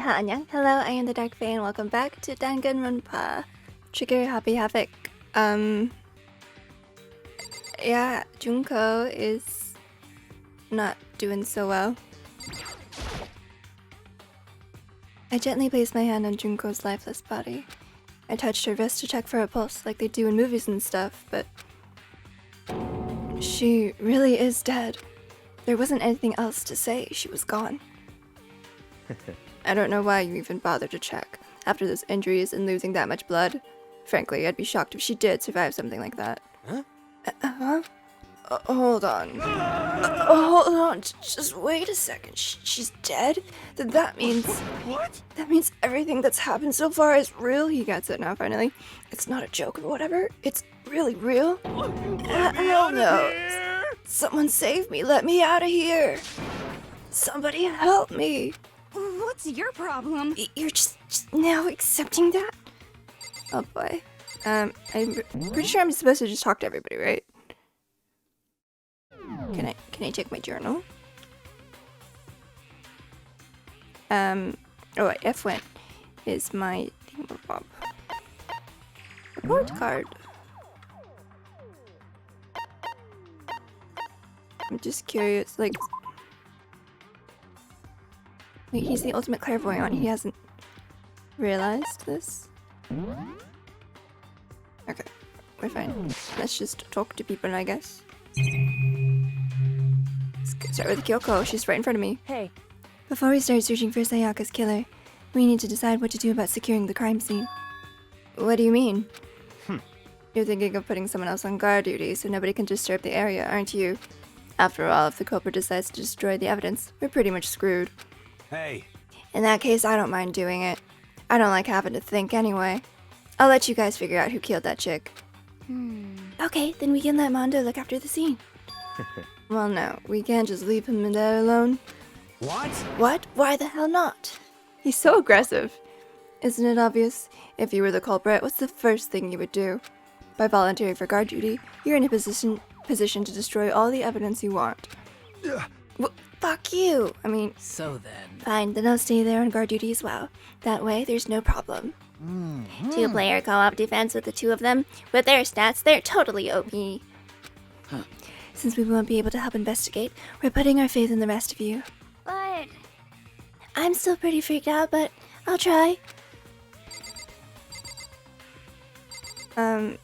안녕. Hello, I am the Dark Fae and welcome back to Danganronpa. Trigger Happy Havoc. Yeah, Junko is not doing so well. I gently placed my hand on Junko's lifeless body. I touched her wrist to check for a pulse like they do in movies and stuff, but she really is dead. There wasn't anything else to say. She was gone. I don't know why you even bothered to check. After those injuries and losing that much blood. Frankly, I'd be shocked if she did survive something like that. Huh? Huh? Hold on. Hold on. Just wait a second. She's dead? That means... What? That means everything that's happened so far is real. He gets it now, finally. It's not a joke or whatever. It's really real. Hell no. Someone save me. Let me out of here. Somebody help me. What's your problem? You're just now accepting that? Oh boy. I'm pretty sure I'm supposed to just talk to everybody, right? Can I check my journal? Oh wait, F1 is my thingamabob. Report card. I'm just curious, like... Wait, he's the ultimate clairvoyant. He hasn't realized this? Okay, we're fine. Let's just talk to people, I guess. Let's start with Kyoko. She's right in front of me. Hey. Before we start searching for Sayaka's killer, we need to decide what to do about securing the crime scene. What do you mean? You're thinking of putting someone else on guard duty so nobody can disturb the area, aren't you? After all, if the culprit decides to destroy the evidence, we're pretty much screwed. Hey. In that case, I don't mind doing it. I don't like having to think anyway. I'll let you guys figure out who killed that chick. Okay, then we can let Mondo look after the scene. Well, no, we can't just leave him in there alone. What? What? Why the hell not? He's so aggressive. Isn't it obvious? If you were the culprit, what's the first thing you would do? By volunteering for guard duty, you're in a position to destroy all the evidence you want. Fuck you! I mean... So then... Fine, then I'll stay there on guard duty as well. That way, there's no problem. Two-player co-op defense with the two of them. With their stats, they're totally OP. Since we won't be able to help investigate, we're putting our faith in the rest of you. But... I'm still pretty freaked out, but I'll try. Okay.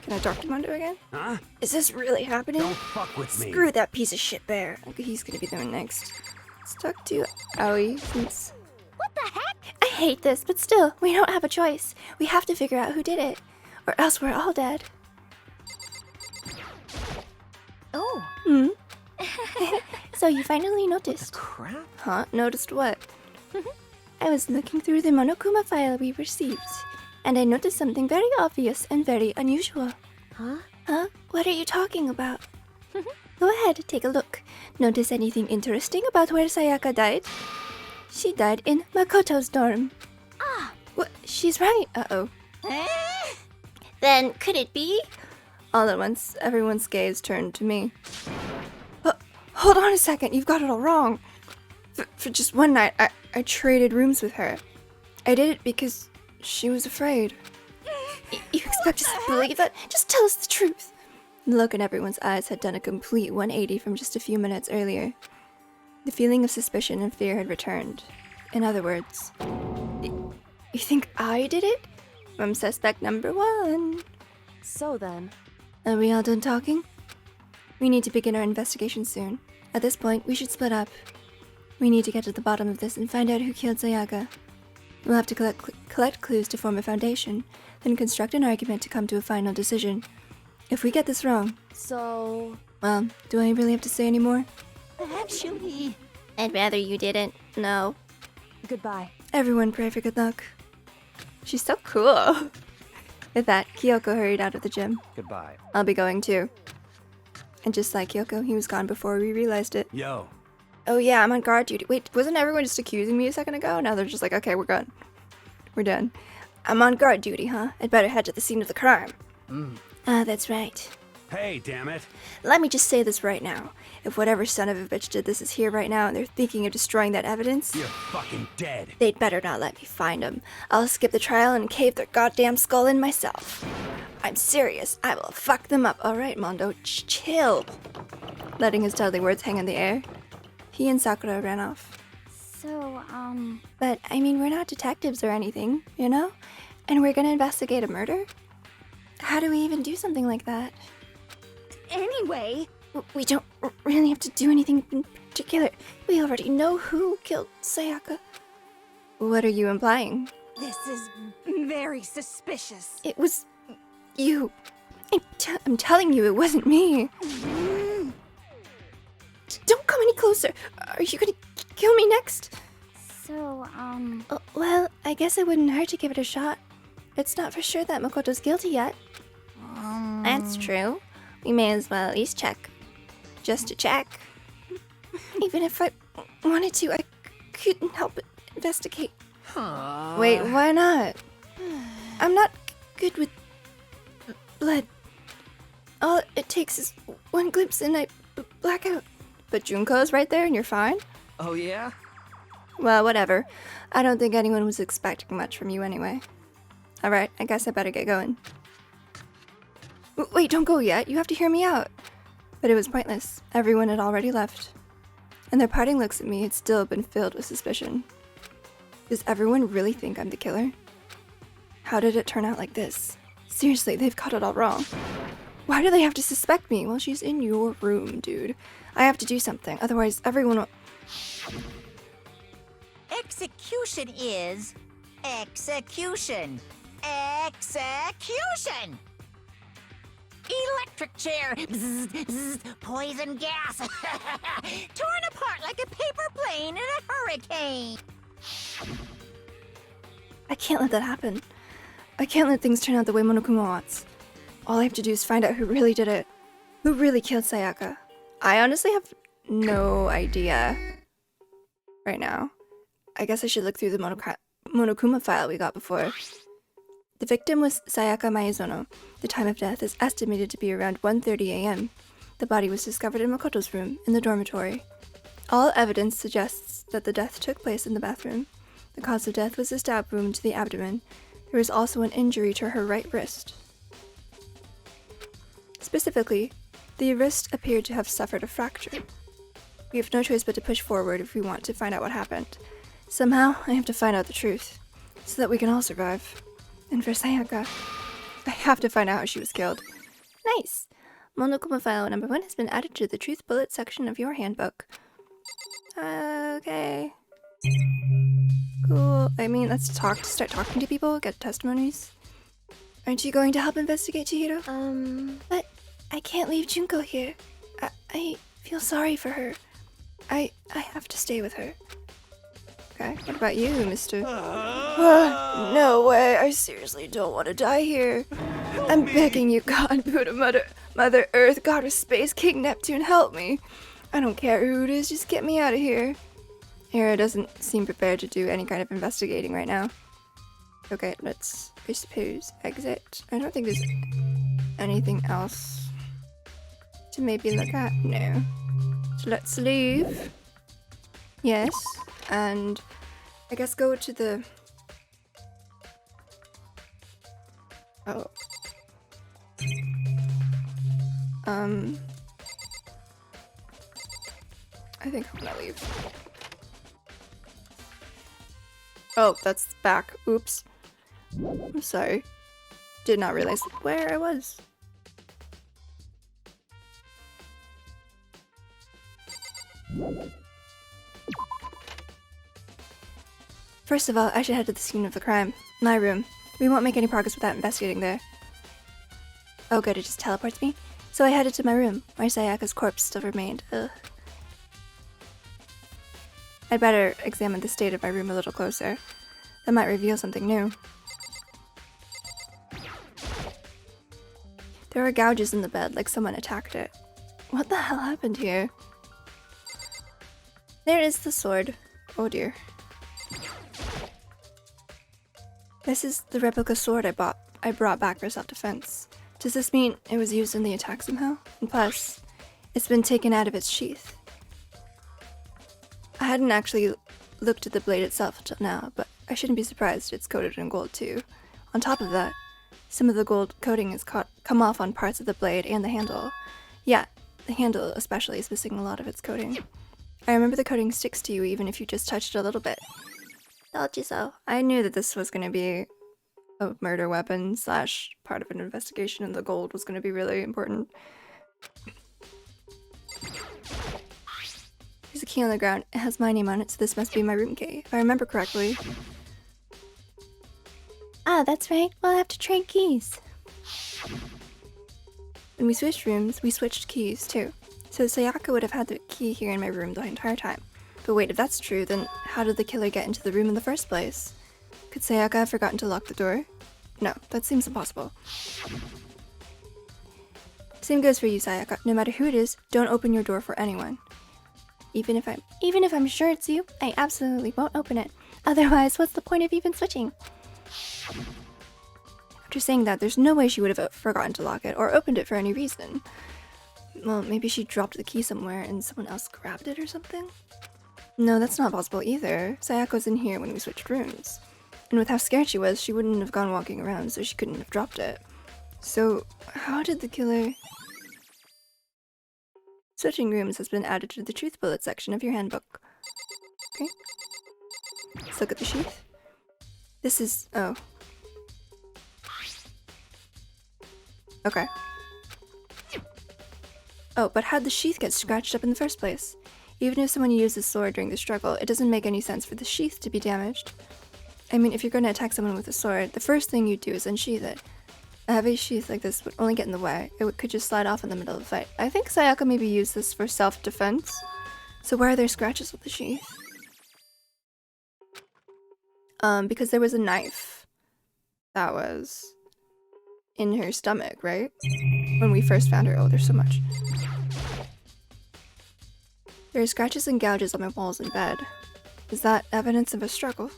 Can I talk to Mondo again? Huh? Is this really happening? Don't fuck with me. Screw that piece of shit bear. Okay, he's gonna be the one next. Let's talk to Aoi since... What the heck? I hate this, but still, we don't have a choice. We have to figure out who did it, or else we're all dead. Oh. So you finally noticed. Crap. Huh? Noticed what? I was looking through the Monokuma file we received, and I noticed something very obvious and very unusual. Huh? Huh? What are you talking about? Go ahead, take a look. Notice anything interesting about where Sayaka died? She died in Makoto's dorm. Ah. What? She's right. Uh-oh. Eh? Then could it be? All at once, everyone's gaze turned to me. But hold on a second, you've got it all wrong. For just one night, I traded rooms with her. I did it because she was afraid. You expect us to believe that? Just tell us the truth. The look in everyone's eyes had done a complete 180 from just a few minutes earlier. The feeling of suspicion and fear had returned. In other words, you think I did it? I'm suspect number one. So then... Are we all done talking? We need to begin our investigation soon. At this point, we should split up. We need to get to the bottom of this and find out who killed Sayaka. We'll have to collect clues to form a foundation, then construct an argument to come to a final decision. If we get this wrong... So... Well, do I really have to say any more? Actually... I'd rather you didn't. No. Goodbye. Everyone pray for good luck. She's so cool. With that, Kyoko hurried out of the gym. Goodbye. I'll be going too. And just like Kyoko, he was gone before we realized it. Yo. Oh yeah, I'm on guard duty. Wait, wasn't everyone just accusing me a second ago? Now they're just like, okay, we're gone. We're done. I'm on guard duty, huh? I'd better head to the scene of the crime. That's right. Hey, damn it. Let me just say this right now. If whatever son of a bitch did this is here right now and they're thinking of destroying that evidence, You're fucking dead. they'd better not let me find him. I'll skip the trial and cave their goddamn skull in myself. I'm serious. I will fuck them up. All right, Mondo, chill. Letting his deadly words hang in the air, he and Sakura ran off. So, But, I mean, we're not detectives or anything, you know? And we're gonna investigate a murder? How do we even do something like that? anyway, We don't really have to do anything in particular. We already know who killed Sayaka. What are you implying? this is very suspicious. It was you. I'm telling you, it wasn't me. Don't come any closer. Are you gonna kill me next? So, Well, I guess it wouldn't hurt to give it a shot. It's not for sure that Makoto's guilty yet. That's true. We may as well at least check. Just to check. Even if I wanted to, I couldn't help but investigate. Wait, why not? I'm not good with blood. All it takes is one glimpse and I black out. But Junko's right there and you're fine? Oh, yeah? Well, whatever. I don't think anyone was expecting much from you anyway. Alright, I guess I better get going. Wait, don't go yet. You have to hear me out. But it was pointless. Everyone had already left. And their parting looks at me had still been filled with suspicion. Does everyone really think I'm the killer? How did it turn out like this? Seriously, they've got it all wrong. Why do they have to suspect me? Well, she's in your room, dude. I have to do something, otherwise everyone will... Execution is execution. Execution! Electric chair. Bzz, bzz, poison gas. Torn apart like a paper plane in a hurricane. I can't let that happen. I can't let things turn out the way Monokuma wants. All I have to do is find out who really did it. Who really killed Sayaka. I honestly have no idea right now. I guess I should look through the Monokuma file we got before. The victim was Sayaka Maizono. The time of death is estimated to be around 1:30 a.m. The body was discovered in Makoto's room, in the dormitory. All evidence suggests that the death took place in the bathroom. The cause of death was a stab wound to the abdomen. There was also an injury to her right wrist. Specifically, the wrist appeared to have suffered a fracture. We have no choice but to push forward if we want to find out what happened. Somehow, I have to find out the truth, so that we can all survive. And for Sayaka, I have to find out how she was killed. Nice! Monokuma file number 1 has been added to the truth bullet section of your handbook. Okay. Cool. I mean, let's start talking to people, get testimonies. Aren't you going to help investigate, Chihiro? But I can't leave Junko here. I feel sorry for her. I have to stay with her. Okay, what about you, mister? No way, I seriously don't want to die here. I'm begging you, God, Buddha, Mother Earth, God of Space, King Neptune, help me. I don't care who it is, just get me out of here. Hera doesn't seem prepared to do any kind of investigating right now. Okay, let's, I suppose, exit. I don't think there's anything else to maybe look at. No. So let's leave. Yes, and I guess go to the... Oh. I think I'm gonna leave. Oh, that's back. Oops. I'm sorry. Did not realize where I was. First of all, I should head to the scene of the crime. My room. We won't make any progress without investigating there. Oh good, it just teleports me? So I headed to my room, where Sayaka's corpse still remained. Ugh. I'd better examine the state of my room a little closer. That might reveal something new. There are gouges in the bed, like someone attacked it. What the hell happened here? There is the sword. Oh dear. This is the replica sword I brought back for self-defense. Does this mean it was used in the attack somehow? And plus, It's been taken out of its sheath. I hadn't actually looked at the blade itself until now, but I shouldn't be surprised it's coated in gold too. On top of that, some of the gold coating has come off on parts of the blade and the handle. Yeah, the handle especially is missing a lot of its coating. I remember the coating sticks to you even if you just touched it a little bit. Told you so. I knew that this was going to be a murder weapon slash part of an investigation, and the gold was going to be really important. There's a key on the ground. It has my name on it, so this must be my room key, if I remember correctly. Ah, that's right. We'll have to trade keys. When we switched rooms, we switched keys too. So Sayaka would have had the key here in my room the entire time. But wait, if that's true, then how did the killer get into the room in the first place? Could Sayaka have forgotten to lock the door? No, that seems impossible. Same goes for you, Sayaka. No matter who it is, don't open your door for anyone. Even if I'm sure it's you, I absolutely won't open it. Otherwise, what's the point of even switching? After saying that, there's no way she would have forgotten to lock it or opened it for any reason. Well, maybe she dropped the key somewhere and someone else grabbed it or something? No, that's not possible either. Sayaka was in here when we switched rooms. And with how scared she was, she wouldn't have gone walking around, so she couldn't have dropped it. So, how did the killer... Switching rooms has been added to the truth bullet section of your handbook. Okay. Let's look at the sheath. This is... oh. Okay. Oh, but how'd the sheath get scratched up in the first place? Even if someone used the sword during the struggle, it doesn't make any sense for the sheath to be damaged. I mean, if you're going to attack someone with a sword, the first thing you do is unsheath it. A heavy sheath like this would only get in the way. It could just slide off in the middle of the fight. I think Sayaka maybe used this for self-defense. So why are there scratches with the sheath? Because there was a knife that was in her stomach, right? When we first found her. Oh, there's so much. There are scratches and gouges on my walls and bed. Is that evidence of a struggle?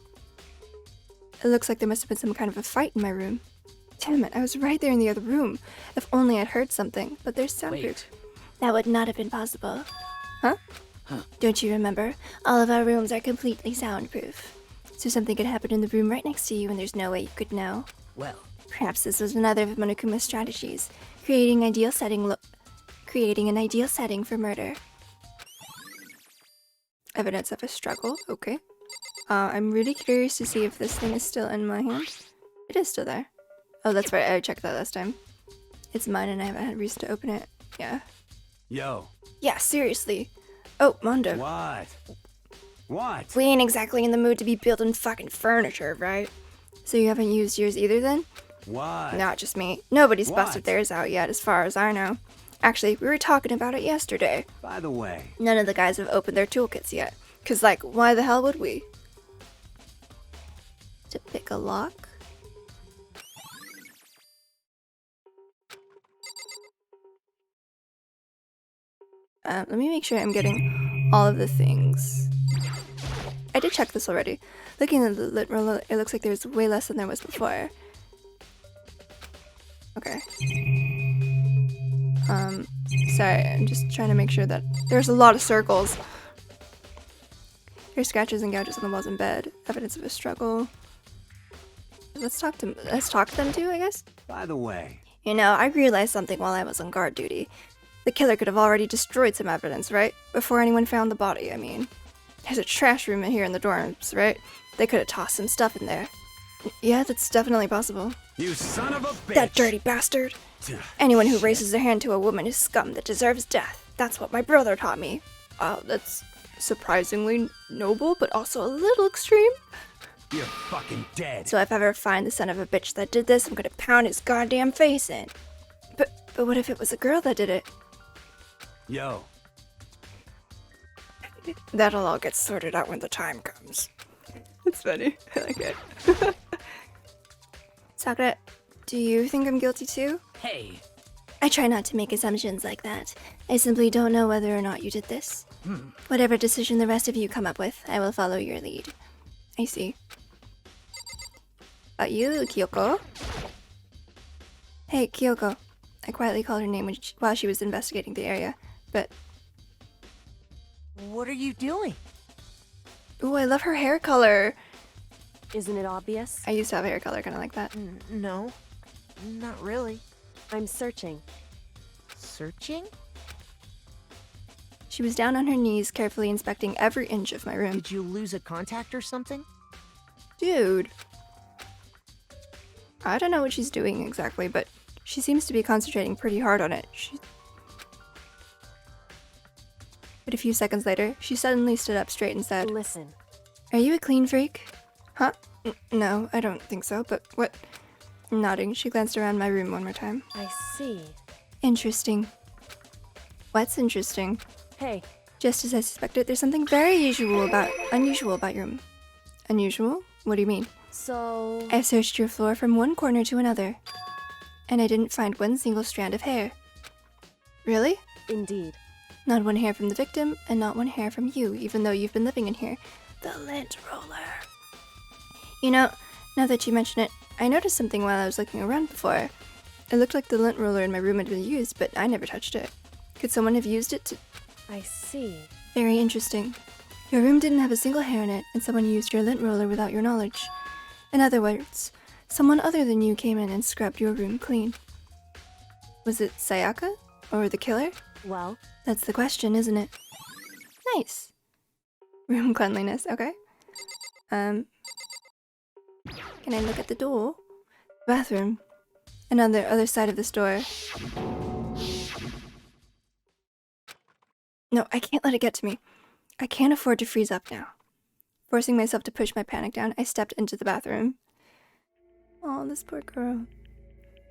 It looks like there must have been some kind of a fight in my room. Damn it, I was right there in the other room. If only I'd heard something, but there's soundproof. That would not have been possible. Huh? Don't you remember? All of our rooms are completely soundproof. So something could happen in the room right next to you and there's no way you could know. Well, perhaps this was another of Monokuma's strategies, creating an ideal setting for murder. Evidence of a struggle, okay. I'm really curious to see if this thing is still in my hand. It is still there. Oh, that's right, I checked that last time. It's mine and I haven't had reason to open it. Yeah. Yo. Yeah, seriously. Oh, Mondo. What? What? We ain't exactly in the mood to be building fucking furniture, right? So you haven't used yours either then? What? Not just me. Nobody's What? busted theirs out yet, as far as I know. Actually, we were talking about it yesterday. By the way. None of the guys have opened their toolkits yet. 'Cause, like, why the hell would we? To pick a lock? Let me make sure I'm getting all of the things. I did check this already. Looking at the lit roll, it looks like there's way less than there was before. Okay. Sorry, I'm just trying to make sure that there's a lot of circles. There's scratches and gouges on the walls in bed. Evidence of a struggle. Let's talk to them too, I guess. By the way. You know, I realized something while I was on guard duty. The killer could have already destroyed some evidence, right? Before anyone found the body, I mean. There's a trash room in here in the dorms, right? They could have tossed some stuff in there. Yeah, that's definitely possible. You son of a bitch! That dirty bastard! Anyone who raises their hand to a woman is scum that deserves death. That's what my brother taught me. That's surprisingly noble, but also a little extreme. You're fucking dead. So if I ever find the son of a bitch that did this, I'm gonna pound his goddamn face in. But what if it was a girl that did it? Yo. That'll all get sorted out when the time comes. It's funny. I like it. Sakura, do you think I'm guilty too? hey. I try not to make assumptions like that. I simply don't know whether or not you did this. Whatever decision the rest of you come up with, I will follow your lead. I see. You, Kyoko? Hey, Kyoko. I quietly called her name while she was investigating the area. but What are you doing? ooh, I love her hair color. Isn't it obvious? I used to have a hair color kind of like that. No, not really. I'm searching. Searching? She was down on her knees, carefully inspecting every inch of my room. Did you lose a contact or something? Dude. I don't know what she's doing exactly, but she seems to be concentrating pretty hard on it. But a few seconds later, she suddenly stood up straight and said, Listen. "Are you a clean freak?" Huh? No, I don't think so, but what? Nodding, she glanced around my room one more time. I see. Interesting. What's interesting? Hey, Just as I suspected, there's something very unusual about your room. Unusual? What do you mean? so... I searched your floor from one corner to another, and I didn't find one single strand of hair. Really? Indeed. Not one hair from the victim, and not one hair from you, even though you've been living in here. The lint roller. You know, now that you mention it, I noticed something while I was looking around before. It looked like the lint roller in my room had been used, but I never touched it. Could someone have used it to... I see. Very interesting. Your room didn't have a single hair in it, and someone used your lint roller without your knowledge. In other words, someone other than you came in and scrubbed your room clean. Was it Sayaka? Or the killer? Well, That's the question, isn't it? Nice. Room cleanliness, okay. Can I look at the door? Bathroom. And on the other side of this door. No, I can't let it get to me. I can't afford to freeze up now. Forcing myself to push my panic down, I stepped into the bathroom. Oh, this poor girl.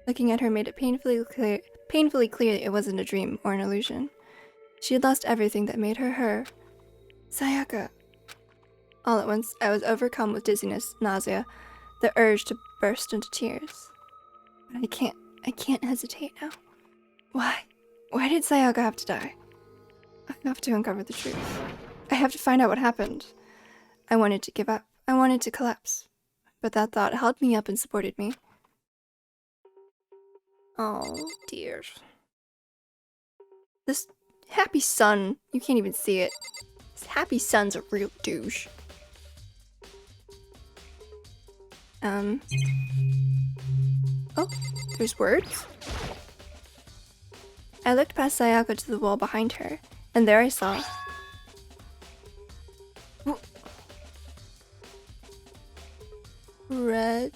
Looking at her made it painfully clear it wasn't a dream or an illusion. She had lost everything that made her her. Sayaka. All at once, I was overcome with dizziness, nausea, the urge to burst into tears. But I can't hesitate now. Why? Why did Sayaka have to die? I have to uncover the truth. I have to find out what happened. I wanted to give up. I wanted to collapse. But that thought held me up and supported me. Oh, dear. This happy sun, you can't even see it. This happy sun's a real douche. Oh, there's words? I looked past Sayaka to the wall behind her, and there I saw... Red...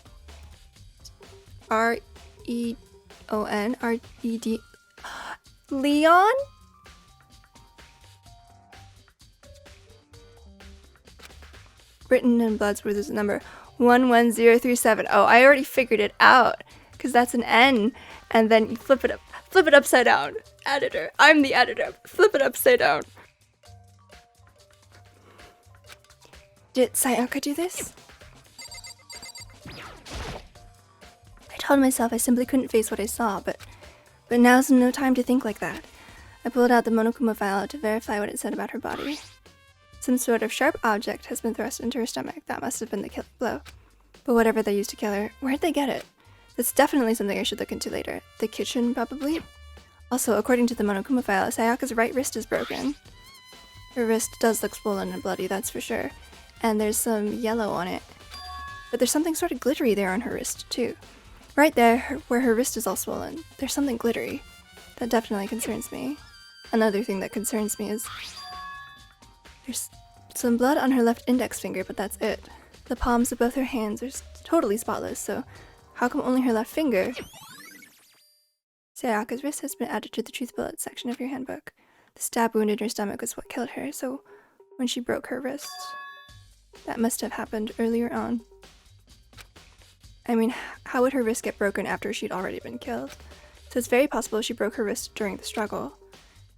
R-E-O-N? R-E-D... Leon? Written in blood's worth is the number 11037. Oh, I already figured it out. Because that's an N. And then you flip it upside down. Editor. I'm the editor. Flip it upside down. Did Sayaka do this? I told myself I simply couldn't face what I saw, but now's no time to think like that. I pulled out the Monokuma file to verify what it said about her body. Some sort of sharp object has been thrust into her stomach. That must have been the killing blow. But whatever they used to kill her, where'd they get it? That's definitely something I should look into later. The kitchen, probably? Also, according to the Monokuma file, Sayaka's right wrist is broken. Her wrist does look swollen and bloody, that's for sure. And there's some yellow on it. But there's something sort of glittery there on her wrist, too. Right there, where her wrist is all swollen, there's something glittery. That definitely concerns me. Another thing that concerns me is... there's some blood on her left index finger, but that's it. The palms of both her hands are totally spotless, so how come only her left finger? Sayaka's wrist has been added to the truth bullet section of your handbook. The stab wound in her stomach was what killed her, so when she broke her wrist... that must have happened earlier on. I mean, how would her wrist get broken after she'd already been killed? So it's very possible she broke her wrist during the struggle.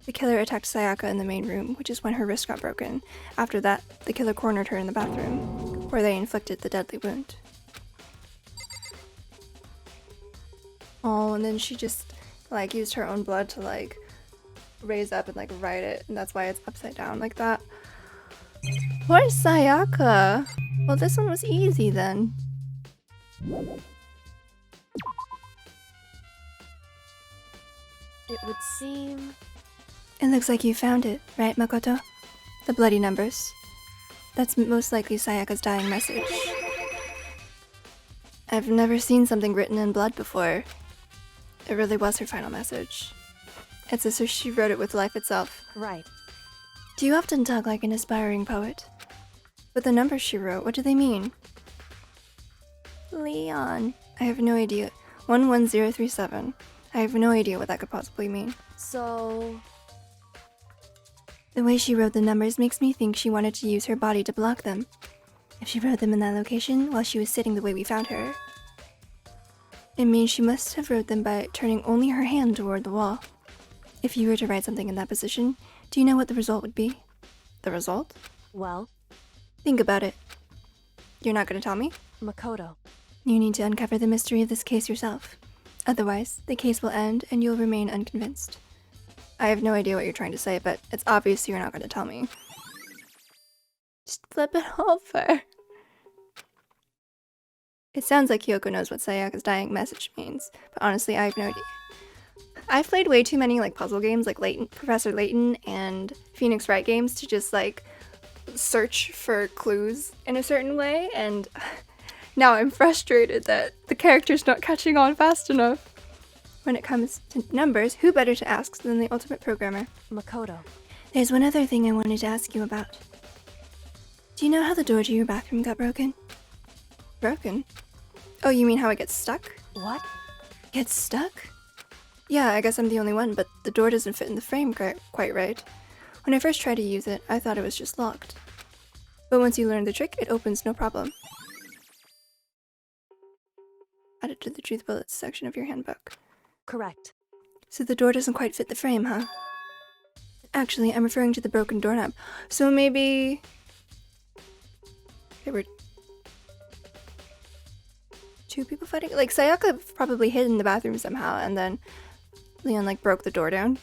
The killer attacked Sayaka in the main room, which is when her wrist got broken. After that, the killer cornered her in the bathroom, where they inflicted the deadly wound. Oh, and then she just, like, used her own blood to, like, raise up and, like, write it, and that's why it's upside down like that. Poor Sayaka! Well, this one was easy then. it would seem It looks like you found it, right, Makoto? The bloody numbers. That's most likely Sayaka's dying message. I've never seen something written in blood before. It really was her final message. It's as if she wrote it with life itself. Right. Do you often talk like an aspiring poet? But the numbers she wrote, what do they mean? Leon. I have no idea. 11037. I have no idea what that could possibly mean. So, The way she wrote the numbers makes me think she wanted to use her body to block them. If she wrote them in that location while she was sitting the way we found her, it means she must have wrote them by turning only her hand toward the wall. If you were to write something in that position, do you know what the result would be? The result? well, Think about it. You're not going to tell me? Makoto. You need to uncover the mystery of this case yourself. Otherwise, the case will end and you'll remain unconvinced. I have no idea what you're trying to say, but it's obvious you're not going to tell me. Just flip it over. It sounds like Kyoko knows what Sayaka's dying message means, but honestly, I have no idea. I've played way too many puzzle games like Professor Layton and Phoenix Wright games to just search for clues in a certain way, and now I'm frustrated that the character's not catching on fast enough. When it comes to numbers, who better to ask than the ultimate programmer? Makoto. There's one other thing I wanted to ask you about. Do you know how the door to your bathroom got broken? Broken? Oh, you mean how it gets stuck? What? Gets stuck? Yeah, I guess I'm the only one, but the door doesn't fit in the frame quite right. When I first tried to use it, I thought it was just locked. But once you learn the trick, it opens no problem. Add it to the truth bullets section of your handbook. Correct. So the door doesn't quite fit the frame, huh? Actually, I'm referring to the broken doorknob. So maybe there were two people fighting? Sayaka probably hid in the bathroom somehow, and then Leon broke the door down.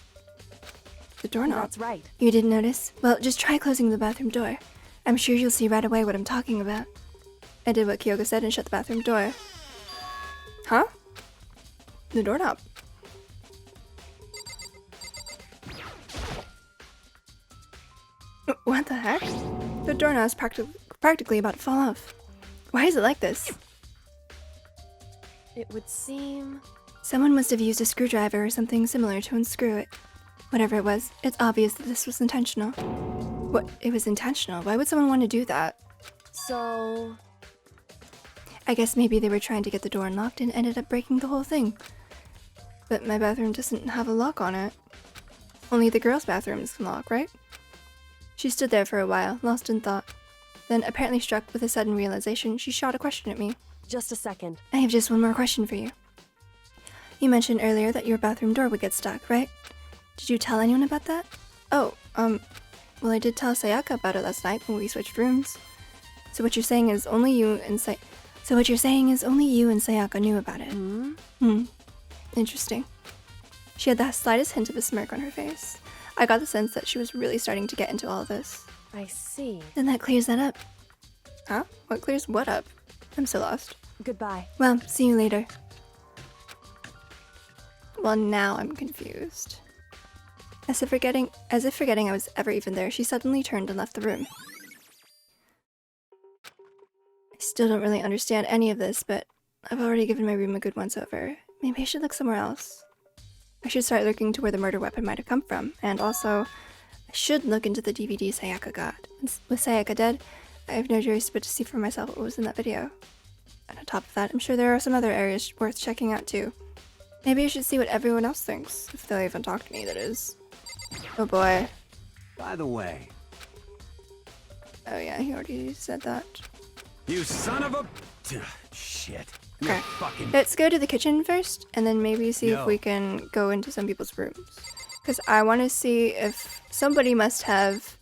The doorknob. That's right. You didn't notice? Well, just try closing the bathroom door. I'm sure you'll see right away what I'm talking about. I did what Kyoko said and shut the bathroom door. Huh? The doorknob. What the heck? The doorknob is practically about to fall off. Why is it like this? It would seem... Someone must have used a screwdriver or something similar to unscrew it. Whatever it was, it's obvious that this was intentional. What? It was intentional? Why would someone want to do that? So... I guess maybe they were trying to get the door unlocked and ended up breaking the whole thing. But my bathroom doesn't have a lock on it. Only the girls' bathrooms can lock, right? She stood there for a while, lost in thought. Then, apparently struck with a sudden realization, she shot a question at me. Just a second. I have just one more question for you. You mentioned earlier that your bathroom door would get stuck, right? Did you tell anyone about that? Oh, well, I did tell Sayaka about it last night when we switched rooms. So what you're saying is only you and Sayaka knew about it. Interesting. She had the slightest hint of a smirk on her face. I got the sense that she was really starting to get into all of this. I see. Then that clears that up. Huh? What clears what up? I'm so lost. Goodbye. Well, see you later. Well, now I'm confused. As if forgetting I was ever even there, she suddenly turned and left the room. I still don't really understand any of this, but I've already given my room a good once-over. Maybe I should look somewhere else. I should start looking to where the murder weapon might have come from, and also, I should look into the DVD Sayaka got. With Sayaka dead, I have no choice but to see for myself what was in that video. And on top of that, I'm sure there are some other areas worth checking out too. Maybe I should see what everyone else thinks, if they'll even talk to me, that is. Oh boy. By the way, Oh yeah, he already said that. you son of a... Shit. You're Okay. fucking... Let's go to the kitchen first, and then maybe see if Yo. we can go into some people's rooms. Because I want to see if somebody must have...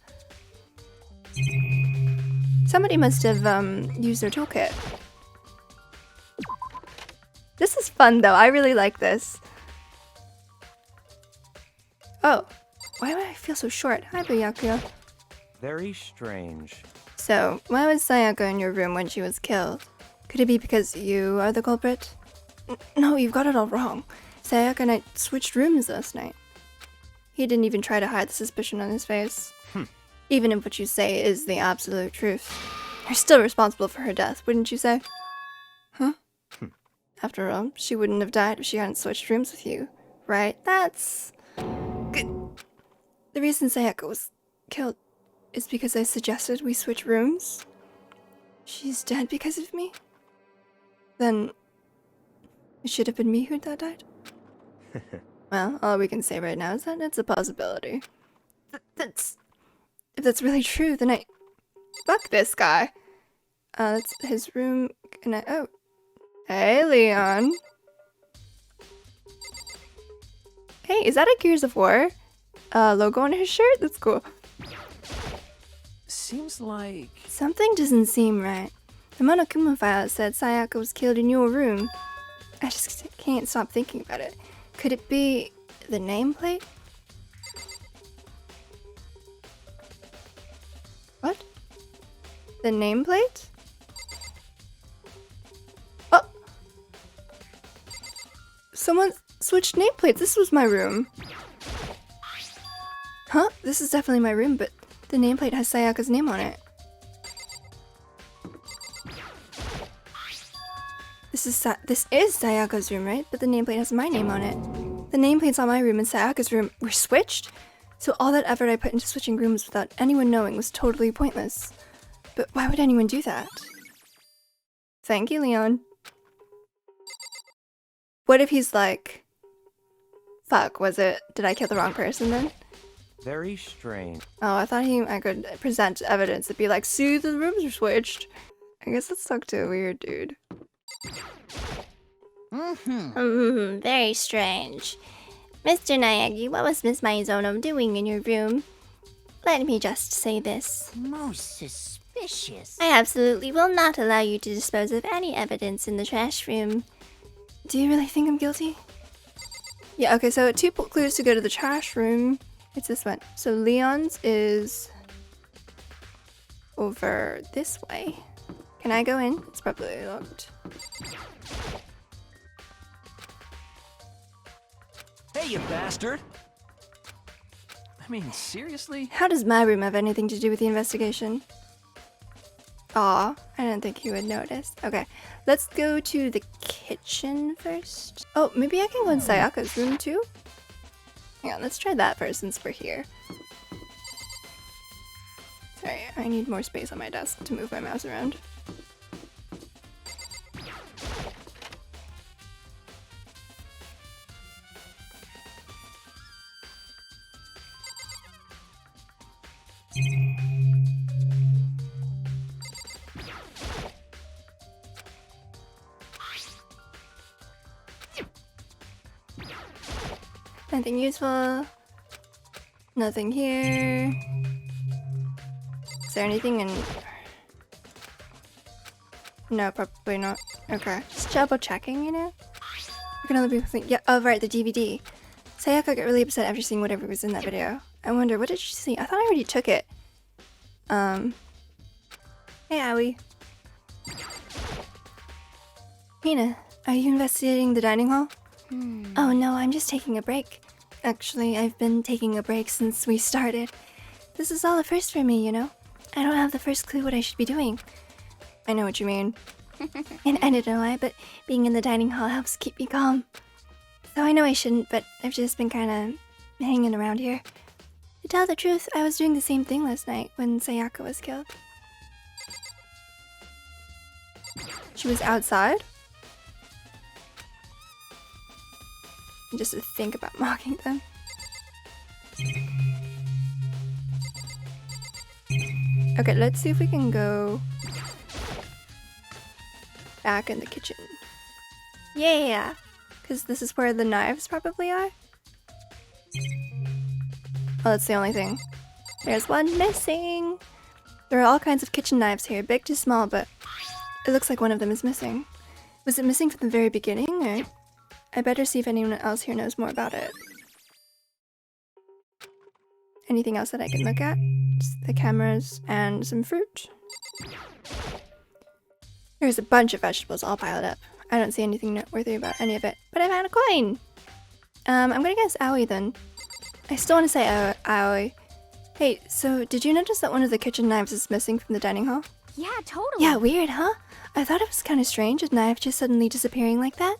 used their toolkit. This is fun though, I really like this. Oh, why do I feel so short? Hi, Byakuya. Very strange. So, why was Sayaka in your room when she was killed? Could it be because you are the culprit? No, you've got it all wrong. Sayaka and I switched rooms last night. He didn't even try to hide the suspicion on his face. Even if what you say is the absolute truth. You're still responsible for her death, wouldn't you say? Huh? After all, she wouldn't have died if she hadn't switched rooms with you, right? That's... good. The reason Sayaka was killed is because I suggested we switch rooms? She's dead because of me? Then... it should have been me who died? Well, all we can say right now is that it's a possibility. If that's really true, then I... fuck this guy. That's his room. Can I... oh. Hey, Leon. Hey, is that a Gears of War logo on his shirt? That's cool. Seems like... Something doesn't seem right. The Monokuma file said Sayaka was killed in your room. I just can't stop thinking about it. Could it be the nameplate? What? The nameplate? Oh! Someone switched nameplates. This was my room. Huh? This is definitely my room, but the nameplate has Sayaka's name on it. This is Sayaka's room, right? But the nameplate has my name on it. The nameplates on my room and Sayaka's room were switched? So all that effort I put into switching rooms without anyone knowing was totally pointless. But why would anyone do that? Thank you, Leon. What if he's like... fuck, did I kill the wrong person then? Very strange. Oh, I thought I could present evidence and be like, see, the rooms are switched. I guess let's talk to a weird dude. Very strange. Mr. Naegi, what was Miss Maizono doing in your room? Let me just say this. Most suspicious. I absolutely will not allow you to dispose of any evidence in the trash room. Do you really think I'm guilty? Yeah, okay, so 2 clues to go to the trash room. It's this one. So Leon's is over this way. Can I go in? It's probably locked. Hey, you bastard! I mean, seriously? How does my room have anything to do with the investigation? Aw, I didn't think he would notice. Okay, let's go to the kitchen first. Oh, maybe I can go in Sayaka's room too? Hang on, let's try that first since we're here. Sorry, I need more space on my desk to move my mouse around. Nothing useful. Nothing here. Is there anything in... no, probably not. Okay. Just double checking, you know? I can other people think... yeah, oh right, the DVD. Sayaka got really upset after seeing whatever was in that video. I wonder, what did she see? I thought I already took it. Hey, Aoi. Hina, are you investigating the dining hall? Oh no, I'm just taking a break. Actually, I've been taking a break since we started. This is all a first for me, you know? I don't have the first clue what I should be doing. I know what you mean. And I don't know why, but being in the dining hall helps keep me calm. So I know I shouldn't, but I've just been kinda hanging around here. To tell the truth, I was doing the same thing last night when Sayaka was killed. She was outside? Just to think about mocking them. Okay, let's see if we can go back in the kitchen. Yeah, because this is where the knives probably are. Oh, that's the only thing. There's one missing. There are all kinds of kitchen knives here, big to small, but it looks like one of them is missing. Was it missing from the very beginning, or? I better see if anyone else here knows more about it. Anything else that I can look at? Just the cameras and some fruit. There's a bunch of vegetables all piled up. I don't see anything noteworthy about any of it, but I found a coin! I'm gonna guess Aoi then. I still want to say Aoi. Hey, so did you notice that one of the kitchen knives is missing from the dining hall? Yeah, totally. Yeah, weird, huh? I thought it was kind of strange, a knife just suddenly disappearing like that.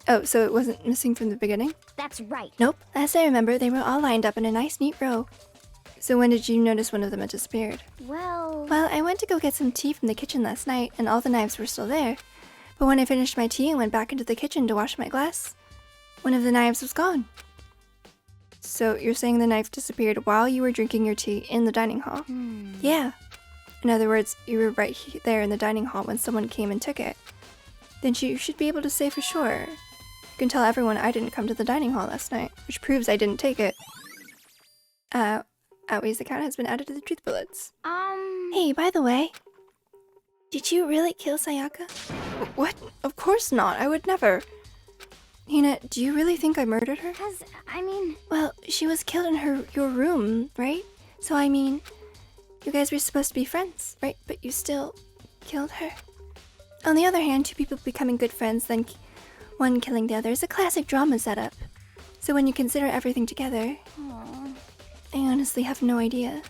Oh, so it wasn't missing from the beginning? That's right. Nope. As I remember, they were all lined up in a nice, neat row. So when did you notice one of them had disappeared? Well, Well, I went to go get some tea from the kitchen last night, and all the knives were still there. But when I finished my tea and went back into the kitchen to wash my glass, one of the knives was gone. So you're saying the knife disappeared while you were drinking your tea in the dining hall? Yeah. In other words, you were right there in the dining hall when someone came and took it. Then you should be able to say for sure. You can tell everyone I didn't come to the dining hall last night, which proves I didn't take it. Aoi's account has been added to the truth bullets. Hey, by the way, did you really kill Sayaka? What? Of course not. I would never. Hina, do you really think I murdered her? I mean, Well, she was killed in your room, right? So I mean, you guys were supposed to be friends, right? But you still killed her. On the other hand, two people becoming good friends, then one killing the other is a classic drama setup. So when you consider everything together, I honestly have no idea.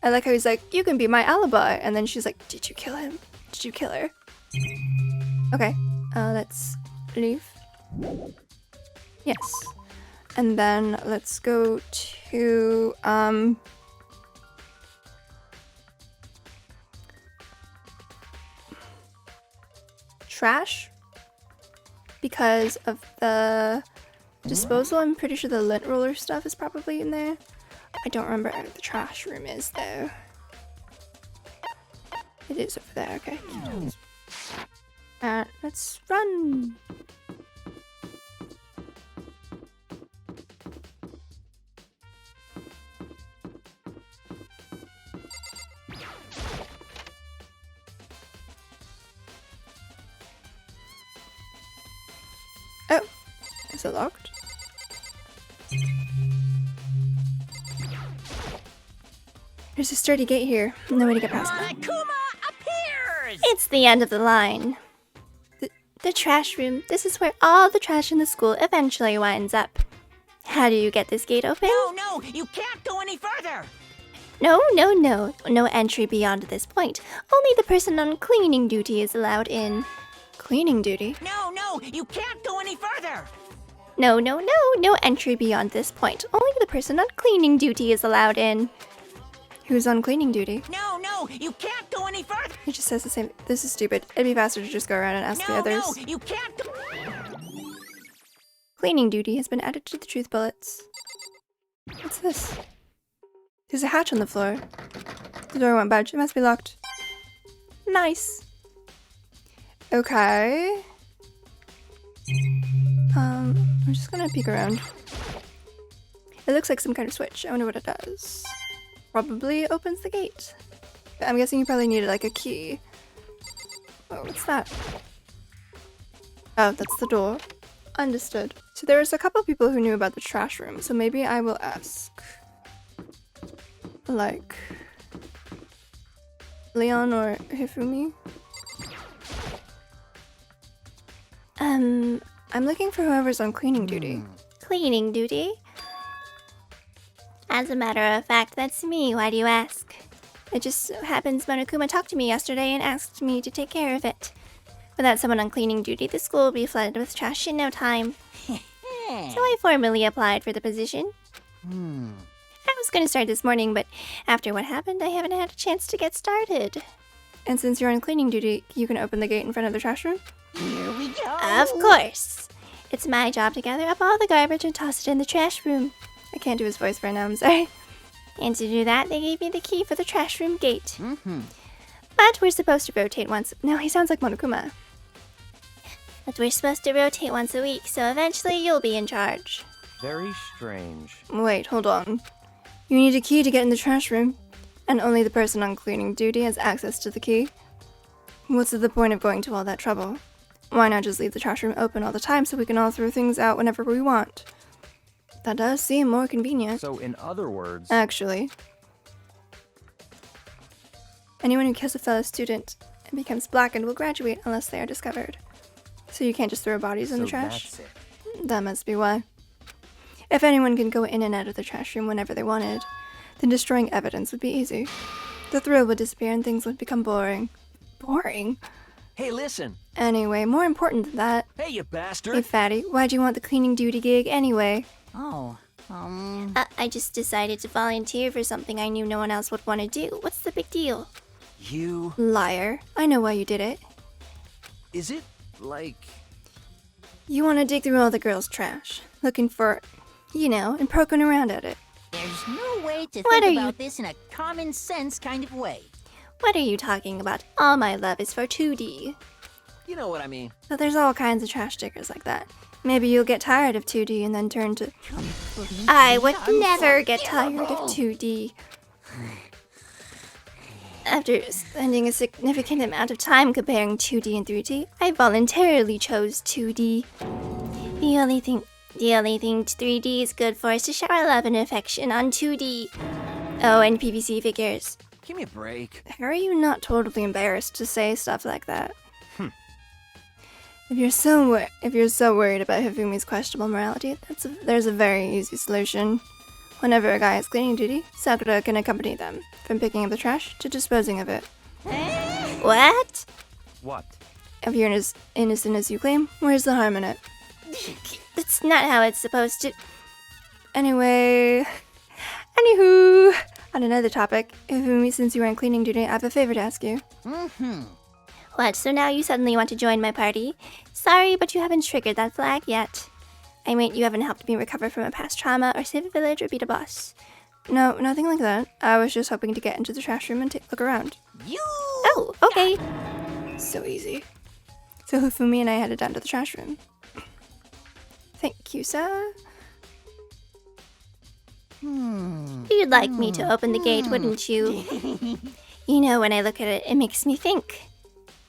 I like how he's like, you can be my alibi. And then she's like, did you kill him? Did you kill her? Okay, let's leave. Yes. And then let's go to, trash. Because of the disposal, I'm pretty sure the lint roller stuff is probably in there. I don't remember where the trash room is, though. It is over there, okay. Let's run! Oh, is it locked? There's a sturdy gate here. No way to get past it. Akuma appears! It's the end of the line. The trash room. This is where all the trash in the school eventually winds up. How do you get this gate open? No, you can't go any further! No. No entry beyond this point. Only the person on cleaning duty is allowed in. Cleaning duty? No, you can't go any further! No entry beyond this point. Only the person on cleaning duty is allowed in. Who's on cleaning duty? No, you can't go any further! He just says the same. This is stupid. It'd be faster to just go around and ask the others. No, you can't go. Cleaning duty has been added to the truth bullets. What's this? There's a hatch on the floor. The door won't budge. It must be locked. Nice. Okay. I'm just gonna peek around. It looks like some kind of switch. I wonder what it does. Probably opens the gate. But I'm guessing you probably needed like a key. Oh, what's that? Oh, that's the door. Understood. So there was a couple people who knew about the trash room, so maybe I will ask. Like Leon or Hifumi? I'm looking for whoever's on cleaning duty. Cleaning duty? As a matter of fact, that's me. Why do you ask? It just so happens Monokuma talked to me yesterday and asked me to take care of it. Without someone on cleaning duty, the school will be flooded with trash in no time. So I formally applied for the position. I was going to start this morning, but after what happened, I haven't had a chance to get started. And since you're on cleaning duty, you can open the gate in front of the trash room? Here we go! Of course. It's my job to gather up all the garbage and toss it in the trash room. I can't do his voice right now, I'm sorry. And to do that, they gave me the key for the trash room gate. But we're supposed to rotate once. No, he sounds like Monokuma. But we're supposed to rotate once a week, so eventually you'll be in charge. Very strange. Wait, hold on. You need a key to get in the trash room, and only the person on cleaning duty has access to the key. What's the point of going to all that trouble? Why not just leave the trash room open all the time so we can all throw things out whenever we want? That does seem more convenient. So in other words, Actually, anyone who kills a fellow student and becomes blackened will graduate unless they are discovered. So you can't just throw bodies in so the trash? that's it. That must be why. If anyone can go in and out of the trash room whenever they wanted, then destroying evidence would be easy. The thrill would disappear and things would become boring. Boring? Hey, listen. Anyway, more important than that. Hey, you bastard. Hey, fatty, why'd you want the cleaning duty gig anyway? Oh, I just decided to volunteer for something I knew no one else would want to do. What's the big deal? You... Liar. I know why you did it. Is it, like... You want to dig through all the girls' trash, looking for, you know, and poking around at it. there's no way to What are think you- about this in a common sense kind of way. What are you talking about? All my love is for 2D. You know what I mean. But there's all kinds of trash diggers like that. Maybe you'll get tired of 2D and then turn to... I would never get tired of 2D. After spending a significant amount of time comparing 2D and 3D, I voluntarily chose 2D. The only thing 3D is good for is to shower love and affection on 2D. Oh, and PVC figures. Give me a break. How are you not totally embarrassed to say stuff like that? If you're so worried about Hifumi's questionable morality, there's a very easy solution. Whenever a guy has cleaning duty, Sakura can accompany them, from picking up the trash to disposing of it. What? What? If you're as innocent as you claim, where's the harm in it? That's not how it's supposed to. Anywho, on another topic, Hifumi, since you are on cleaning duty, I have a favor to ask you. What, so now you suddenly want to join my party? Sorry, but you haven't triggered that flag yet. I mean, you haven't helped me recover from a past trauma or save a village or beat a boss. No, nothing like that. I was just hoping to get into the trash room and look around. You Oh, okay. So easy. So Hifumi and I headed down to the trash room. Thank you, sir. You'd like me to open the gate, wouldn't you? You know, when I look at it, it makes me think.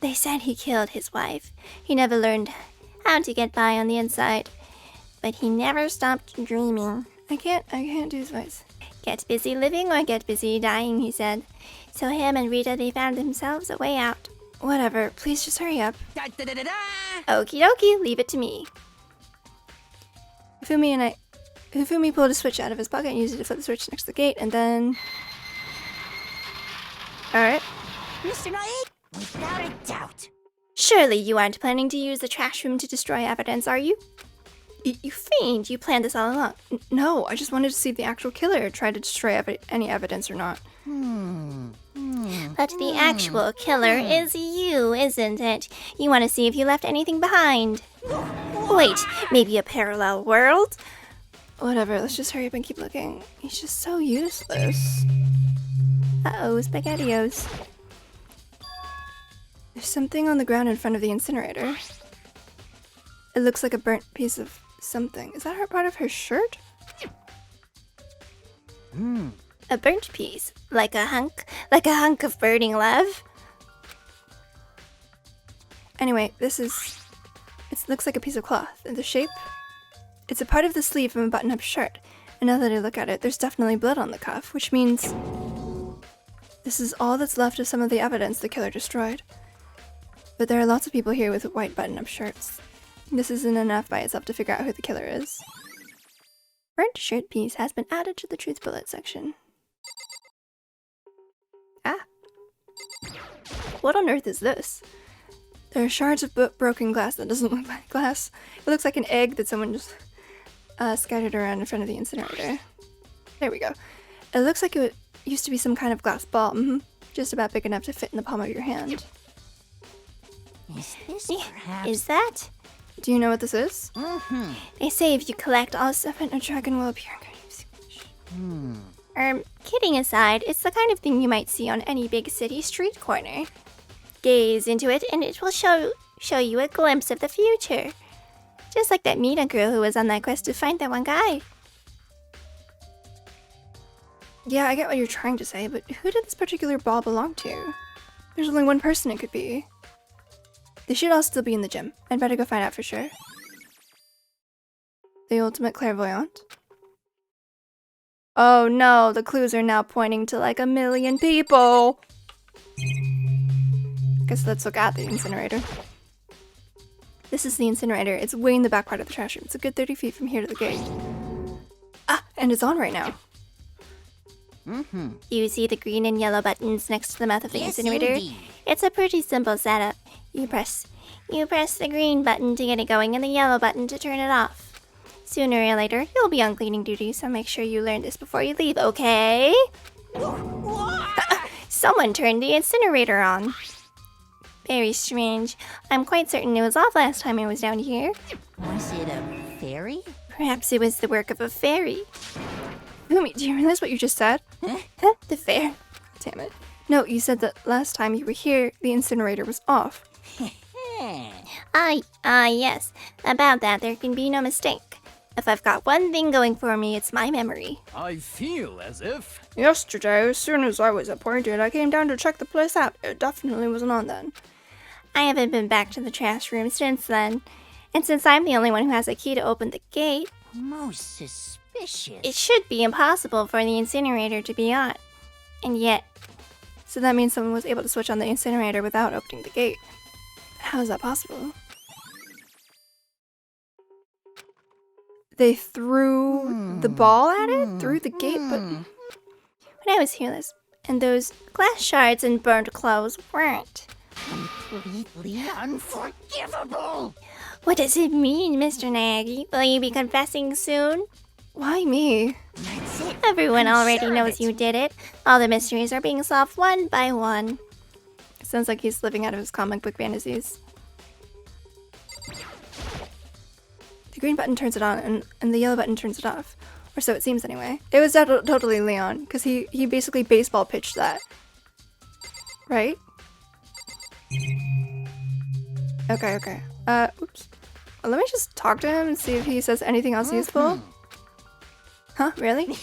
They said he killed his wife. He never learned how to get by on the inside. But he never stopped dreaming. I can't do his voice. Get busy living or get busy dying, he said. So him and Rita, they found themselves a way out. Whatever, please just hurry up. Da, da, da, da, da. Okie dokie, leave it to me. Hifumi pulled a switch out of his pocket and used it to flip the switch next to the gate, and then... Alright. Mr. Naik, without a doubt. Surely you aren't planning to use the trash room to destroy evidence, are you? You fiend, you planned this all along. No, I just wanted to see if the actual killer tried to destroy any evidence or not. But the actual killer is you, isn't it? You want to see if you left anything behind. Wait, maybe a parallel world? Whatever, let's just hurry up and keep looking. He's just so useless. Uh-oh, SpaghettiOs. There's something on the ground in front of the incinerator. It looks like a burnt piece of something. Is that part of her shirt? A burnt piece, like a hunk of burning love. Anyway, it looks like a piece of cloth. And the shape? It's a part of the sleeve from a button-up shirt. And now that I look at it, there's definitely blood on the cuff, which means this is all that's left of some of the evidence the killer destroyed. But there are lots of people here with white button-up shirts. This isn't enough by itself to figure out who the killer is. Burnt shirt piece has been added to the truth bullet section. Ah. What on earth is this? There are shards of broken glass that doesn't look like glass. It looks like an egg that someone just scattered around in front of the incinerator. There we go. It looks like it used to be some kind of glass ball. Just about big enough to fit in the palm of your hand. Is this perhaps... Is that? Do you know what this is? They say if you collect all 7, a dragon will appear. Kidding aside, it's the kind of thing you might see on any big city street corner. Gaze into it and it will show you a glimpse of the future. Just like that Mina girl who was on that quest to find that one guy. Yeah, I get what you're trying to say, but who did this particular ball belong to? There's only one person it could be. They should all still be in the gym. I'd better go find out for sure. The ultimate clairvoyant? Oh no, the clues are now pointing to like 1 million people! Guess let's look at the incinerator. This is the incinerator. It's way in the back part of the trash room. It's a good 30 feet from here to the gate. Ah, and it's on right now. You see the green and yellow buttons next to the mouth of the Yes, incinerator? indeed. It's a pretty simple setup. You press the green button to get it going and the yellow button to turn it off. Sooner or later, you'll be on cleaning duty, so make sure you learn this before you leave, okay? Someone turned the incinerator on. Very strange. I'm quite certain it was off last time I was down here. Was it a fairy? Perhaps it was the work of a fairy. Fumi, do you realize what you just said? Huh? The fair. Damn it. No, you said that last time you were here, the incinerator was off. Yes. About that, there can be no mistake. If I've got one thing going for me, it's my memory. I feel as if... Yesterday, as soon as I was appointed, I came down to check the place out. It definitely wasn't on then. I haven't been back to the trash room since then. And since I'm the only one who has a key to open the gate, Most suspicious. it should be impossible for the incinerator to be on. And yet, So that means someone was able to switch on the incinerator without opening the gate. How is that possible? They threw the ball at it? Through the gate? But when I was here and those glass shards and burnt clothes weren't. Completely unforgivable. What does it mean, Mr. Nagy? Will you be confessing soon? why me? That's it. Everyone I'm already sure of knows it. you did it. All the mysteries are being solved one by one. It sounds like he's living out of his comic book fantasies. The green button turns it on, and the yellow button turns it off. Or so it seems anyway. It was totally Leon, because he basically baseball pitched that. Right? Okay. Oops. Let me just talk to him and see if he says anything else useful. Huh? Really?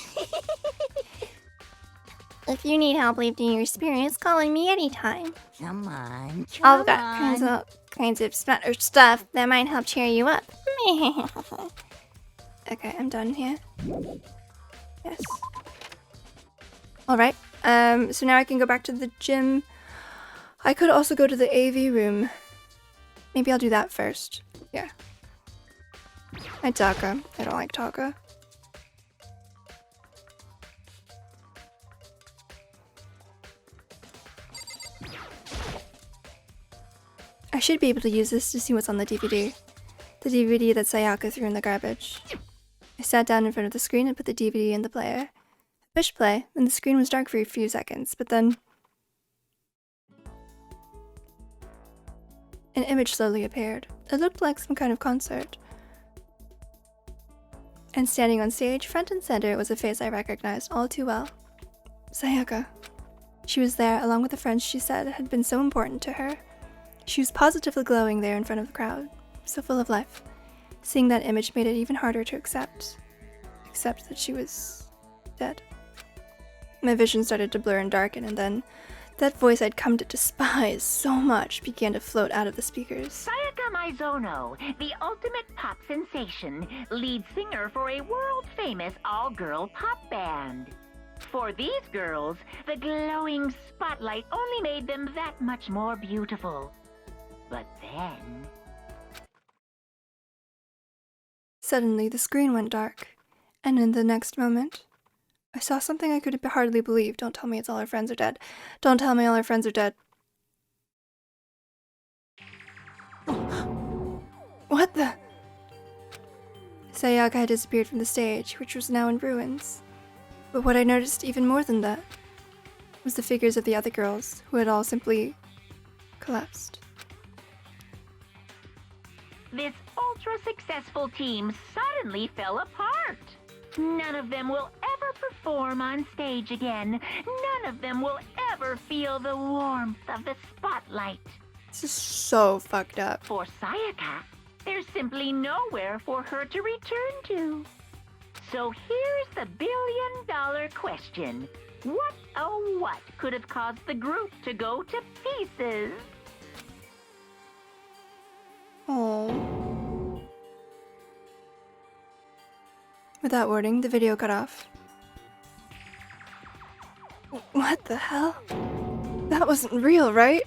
If you need help lifting your spirits, call on me anytime. Come on. I've got all kinds of stuff that might help cheer you up. Okay, I'm done here. Yes. Alright, so now I can go back to the gym. I could also go to the AV room. Maybe I'll do that first. Yeah. Hi, Taka. I don't like Taka. I should be able to use this to see what's on the DVD. The DVD that Sayaka threw in the garbage. I sat down in front of the screen and put the DVD in the player. I pushed play, and the screen was dark for a few seconds, but then an image slowly appeared. It looked like some kind of concert. And standing on stage, front and center, was a face I recognized all too well. Sayaka. She was there, along with the friends she said had been so important to her. She was positively glowing there in front of the crowd, so full of life. Seeing that image made it even harder to accept that she was dead. My vision started to blur and darken, and then that voice I'd come to despise so much began to float out of the speakers. Sayaka Mizono, the ultimate pop sensation, lead singer for a world-famous all-girl pop band. For these girls, the glowing spotlight only made them that much more beautiful. But then... Suddenly, the screen went dark, and in the next moment, I saw something I could hardly believe. Don't tell me it's all our friends are dead. Don't tell me all our friends are dead. What the? Sayaka had disappeared from the stage, which was now in ruins. But what I noticed even more than that was the figures of the other girls, who had all simply collapsed. This ultra-successful team suddenly fell apart. None of them will ever perform on stage again. None of them will ever feel the warmth of the spotlight. This is so fucked up. For Sayaka, there's simply nowhere for her to return to. So here's the billion-dollar question. What, oh what, could have caused the group to go to pieces? Oh. With that wording, the video cut off. What the hell? That wasn't real, right?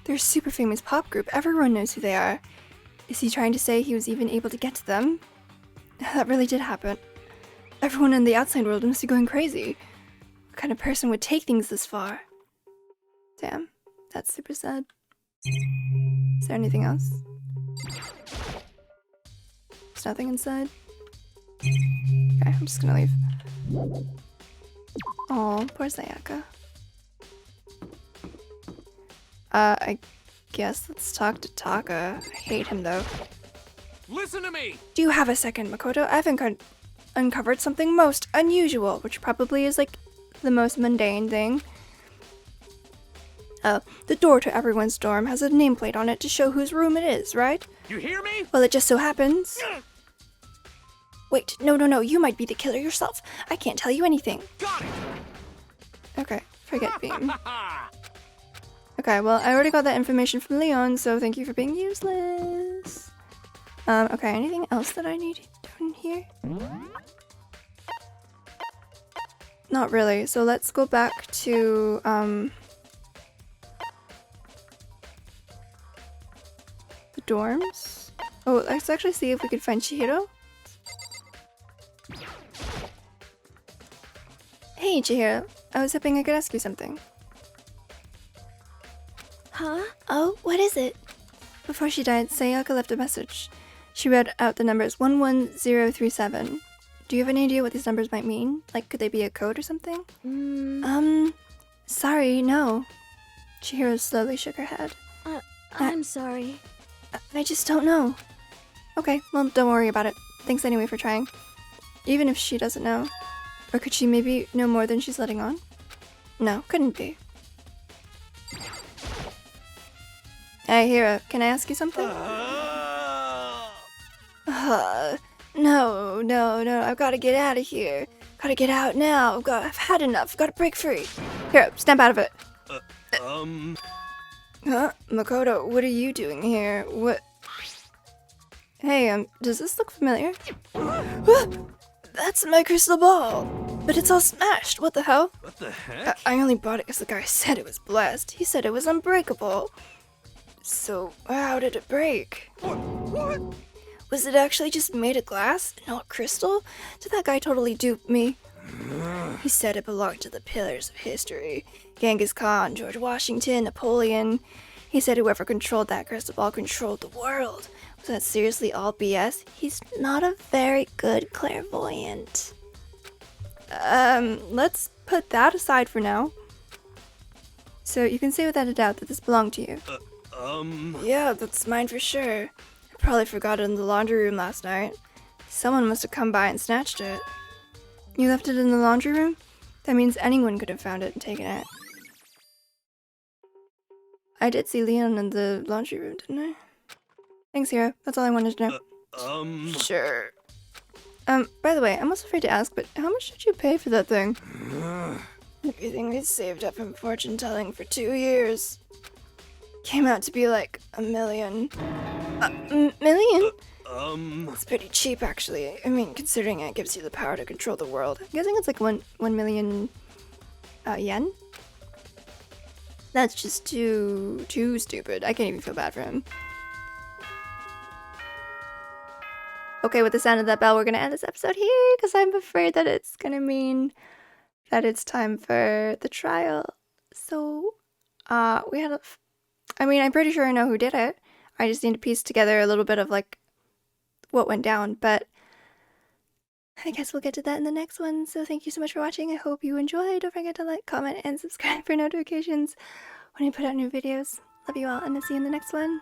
They're a super famous pop group. Everyone knows who they are. Is he trying to say he was even able to get to them? That really did happen. Everyone in the outside world must be going crazy. What kind of person would take things this far? Damn, that's super sad. Is there anything else? There's nothing inside. Okay, I'm just gonna leave. Oh, poor Sayaka. I guess let's talk to Taka. I hate him though. Listen to me! Do you have a second, Makoto? I've uncovered something most unusual, which probably is like the most mundane thing. The door to everyone's dorm has a nameplate on it to show whose room it is, right? You hear me? Well, it just so happens. Wait, no, you might be the killer yourself. I can't tell you anything. Got it! Okay, forget Beam. Okay, well, I already got that information from Leon, so thank you for being useless. Okay, anything else that I need down here? Not really, so let's go back to, the dorms? Oh, let's actually see if we could find Chihiro. Hey, Chihiro. I was hoping I could ask you something. Huh? Oh, what is it? Before she died, Sayaka left a message. She read out the numbers 11037. Do you have any idea what these numbers might mean? Like, could they be a code or something? Sorry, no. Chihiro slowly shook her head. I'm sorry. I just don't know. Okay, well, don't worry about it. Thanks anyway for trying. Even if she doesn't know. Or could she maybe know more than she's letting on? No, couldn't be. Hey, Hiro, can I ask you something? No, I've got to get out of here. Gotta get out now. I've had enough. Gotta break free. Hiro, snap out of it. Huh? Makoto, what are you doing here? What? Hey, does this look familiar? That's my crystal ball! But it's all smashed, what the hell? What the heck? I only bought it because the guy said it was blessed. He said it was unbreakable. So, how did it break? What? Was it actually just made of glass, not crystal? Did that guy totally dupe me? He said it belonged to the pillars of history. Genghis Khan, George Washington, Napoleon. He said whoever controlled that crystal ball controlled the world. Was that seriously all BS? He's not a very good clairvoyant. Let's put that aside for now. So you can say without a doubt that this belonged to you. Yeah, that's mine for sure. I probably forgot it in the laundry room last night. Someone must have come by and snatched it. You left it in the laundry room? That means anyone could have found it and taken it. I did see Leon in the laundry room, didn't I? Thanks, Hiro. That's all I wanted to know. Sure. By the way, I'm also afraid to ask, but how much did you pay for that thing? Everything we saved up from fortune telling for 2 years. Came out to be like $1 million. Million? It's pretty cheap, actually. I mean, considering it gives you the power to control the world. I'm guessing it's like 1 million yen? That's just too stupid. I can't even feel bad for him. Okay, with the sound of that bell, we're gonna end this episode here, because I'm afraid that it's gonna mean that it's time for the trial. So, we had I'm pretty sure I know who did it. I just need to piece together a little bit of, like, what went down, but I guess we'll get to that in the next one. So thank you so much for watching. I hope you enjoyed. Don't forget to like, comment, and subscribe for notifications when I put out new videos. Love you all, and I'll see you in the next one.